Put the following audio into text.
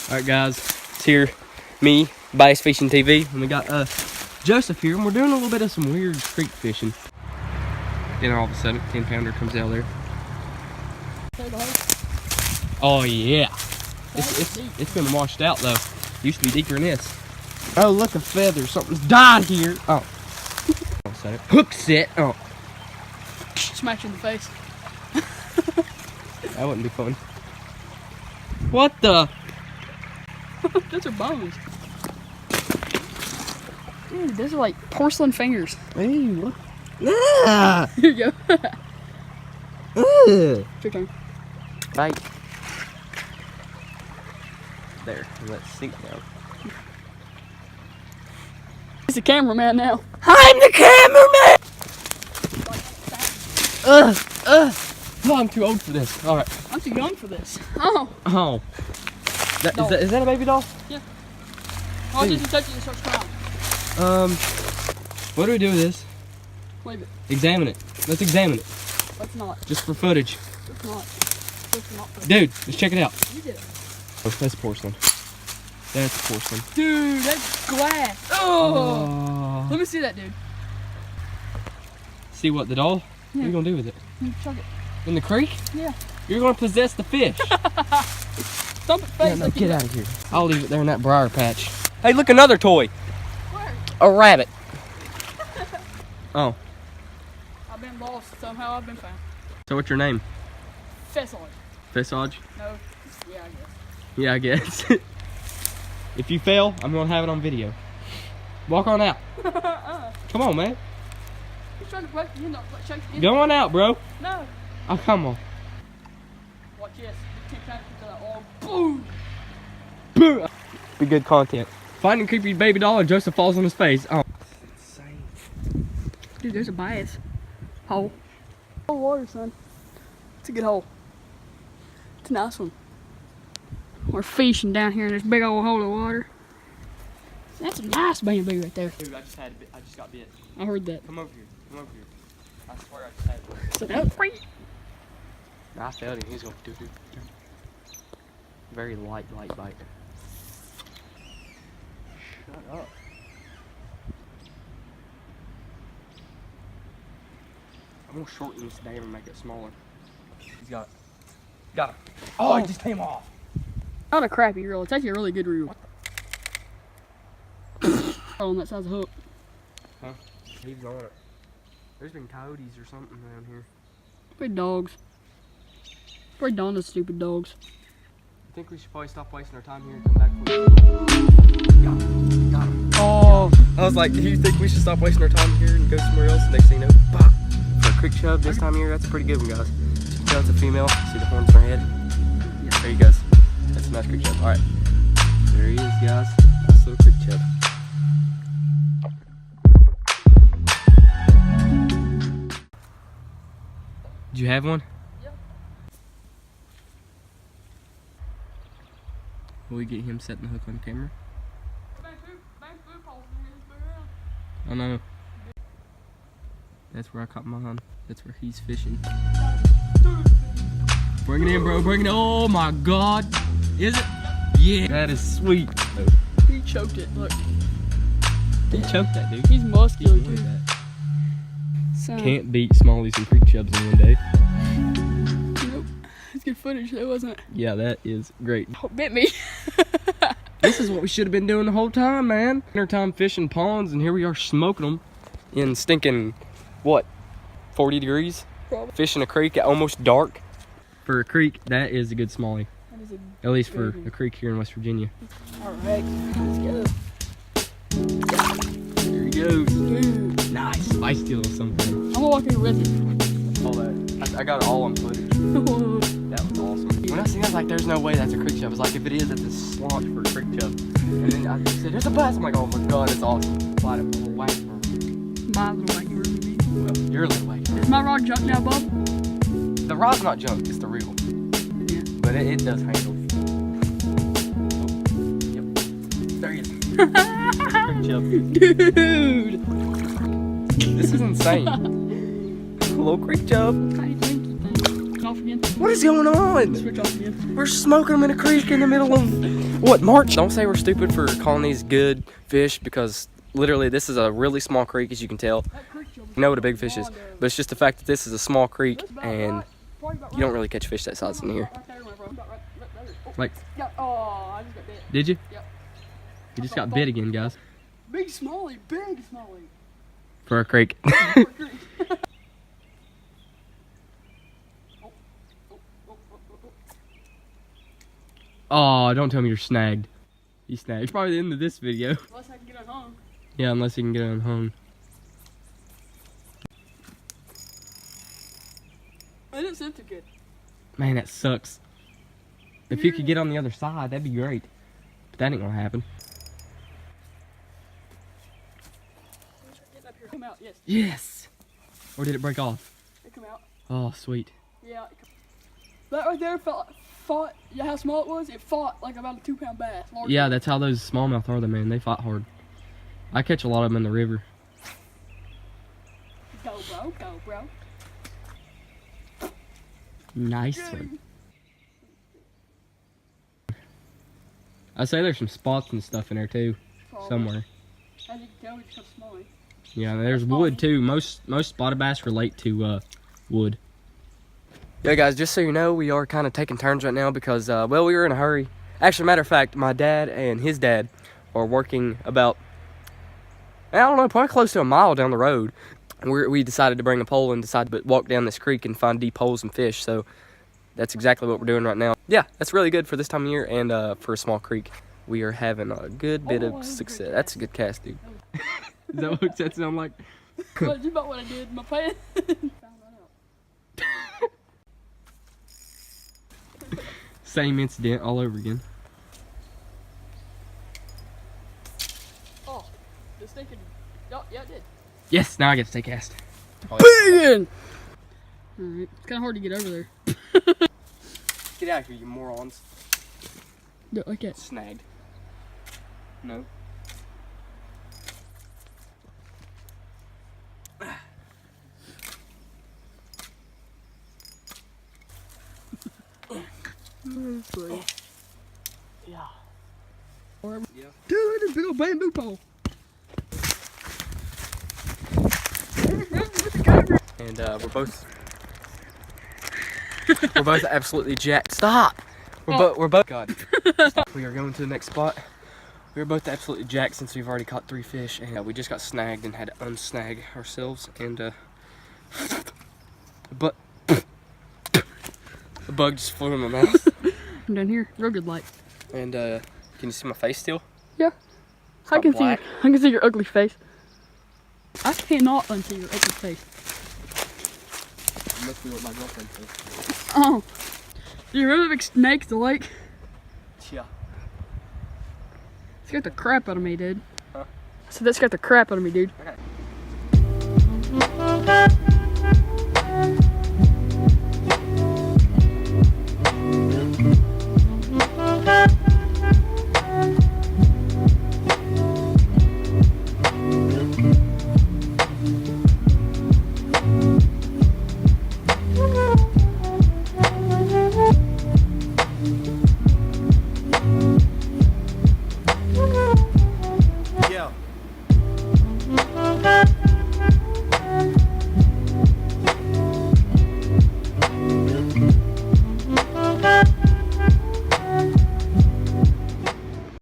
Alright guys, it's here, me, Bass Fishing TV, and we got Joseph here, and we're doing a little bit of some weird creek fishing. Then all of a sudden, 10-pounder comes out there. Oh yeah. It's been washed out though. Used to be deeper than this. Oh, look, a feather. Something's died here. Oh. Hook set. Oh. Smash you in the face. That wouldn't be fun. What the? Those are bones. Dude, those are like porcelain fingers. Hey, look. Ah! Here you go. Ugh. Your turn. Bite. There, let's sink down. He's the cameraman now. I'm the cameraman! Oh, I'm too old for this. Alright. I'm too young for this. Oh. Oh. Is that a baby doll? Yeah. Oh, I didn't touch it and start crying. What do we do with this? Leave it. Examine it. Let's examine it. Let's not. Just for footage. Let's not. Let's not. Dude, let's check it out. You did it. Oh, that's porcelain. That's porcelain. Dude, that's glass. Oh. Let me see that, dude. See what, the doll? Yeah. What are you gonna do with it? Chuck it. In the creek? Yeah. You're gonna possess the fish. Dump it face. Yeah, no, get out of here. I'll leave it there in that briar patch. Hey, look, another toy. Where? A rabbit. Oh. I've been lost somehow. I've been found. So what's your name? Fesson. Fessage? No. Yeah, I guess. Yeah, I guess. If you fail, I'm gonna have it on video. Walk on out. Come on, man. He's trying to play. You know, shake the Go on out, bro. No. Oh, come on. Watch this. You can't to that all. Boom. Boom. Be good content. Finding creepy baby doll and Joseph falls on his face. Oh. Insane. Dude, there's a bias. Hole. Oh, water, son. It's a good hole. It's a nice one. We're fishing down here in this big old hole of water. That's a nice bamboo right there. Dude, I just got bit. I heard that. Come over here. Come over here. I swear I just had it. So that was great. I failed him. He's going to do. Very light bite. Shut up. I'm going to shorten this down and make it smaller. He's got it. Got him. Oh, he just came off. Not a crappy reel. It's actually a really good reel. On that size of hook. Huh? He's on it. There's been coyotes or something around here. Probably dogs. Probably Donna's stupid dogs. I think we should probably stop wasting our time here and come back for Got him. Oh. I was like, do you think we should stop wasting our time here and go somewhere else? Next thing you know, pop. For a creek chub this time of year, that's a pretty good one, guys. That's a female. See the horns on her head? Yeah. There he goes. That's a nice creek chub. Alright. There he is, guys. Nice little creek chub. Did you have one? Yep. Will we get him setting the hook on camera? I know. That's where I caught mine. That's where he's fishing. Bring it in, bro. Bring it in. Oh my God. Is it? Yeah. That is sweet. He choked it. Look. He choked that, dude. He's muscular too. Son. Can't beat Smallies and creek chubs in one day. Nope. It's good footage though, wasn't it? Yeah, that is great. Oh, bit me. This is what we should have been doing the whole time, man. Wintertime fishing ponds, and here we are smoking them in stinking, what, 40 degrees? Probably. Fishing a creek at almost dark. For a creek, that is a good smallie. That is At least for a creek here in West Virginia. Alright, let's go. There he goes. Dude. Nice. Spicy little something. I'm gonna walk in with you. All that. I got it all on footage. That was awesome. When I seen it, I was like, there's no way that's a creek chub. I was like, if it is, that's a slaunch for a creek chub. And then I said, there's a bass. I'm like, oh my God, it's awesome. Slide it with a little whack. Mine's a little wacky. Well, you're a little whack. Is my rod junk now, bub? The rod's not junk, it's the reel. Yeah. But it does handle. Oh, yep. There he is. Creek chub. Dude! This is insane. A little creek chub. How do you think you think? off again. What is going on? Switch off again. We're smoking them in a creek in the middle of, what, March? Don't say we're stupid for calling these good fish, because literally this is a really small creek, as you can tell. You know what a big fish is, but it's just the fact that this is a small creek and you don't really catch fish that size in here. Like, oh, I just got bit. did you? Yep. You just got bit again, guys. Big smallie, big smallie. For a creek. Oh, don't tell me you're snagged. You snagged. It's probably the end of this video. Unless I can get unhung. Yeah, unless you can get unhung. It didn't seem too good. Man, that sucks. If you could get on the other side, that'd be great. But that ain't gonna happen. Come out, yes. Yes! Or did it break off? It come out. Oh, sweet. Yeah. That right there fought. Yeah, how small it was? It fought like about a 2-pound bass. Yeah, that's how those smallmouth are, though, man. They fight hard. I catch a lot of them in the river. Go, bro. Go, bro. Nice one. I say there's some spots and stuff in there, too. Somewhere. As you can tell, it's just smallie. Yeah, there's wood, too. Most spotted bass relate to wood. Yeah, guys, just so you know, we are kind of taking turns right now because, well, we were in a hurry. Actually, matter of fact, my dad and his dad are working about, I don't know, probably close to a mile down the road. We decided to bring a pole and decided to walk down this creek and find deep holes and fish. So that's exactly what we're doing right now. Yeah, that's really good for this time of year and for a small creek. We are having a good bit of success. That's a good cast, dude. Is that what that sound like? What, you about what I did in my pants? Same incident all over again. Oh, this thing can. Oh, yeah, it did. Yes, now I get to take cast. Big! Alright, it's kind of hard to get over there. Get out of here, you morons. Do it like that. Snagged. No. Yeah. Yeah. Dude, look at this big old bamboo pole. And we're both absolutely jacked. Stop. We're both God. Stop. We are going to the next spot. We are both absolutely jacked since we've already caught 3 fish, and we just got snagged and had to unsnag ourselves. And but the bug just flew in my mouth. I'm down here, real good light. And can you see my face still? Yeah. I can see your ugly face. I cannot unsee your ugly face. It must be what my girlfriend says. Oh. Do you really big snakes the lake? Yeah. Scared the crap out of me, dude. Huh? I said that scared the crap out of me, dude. I got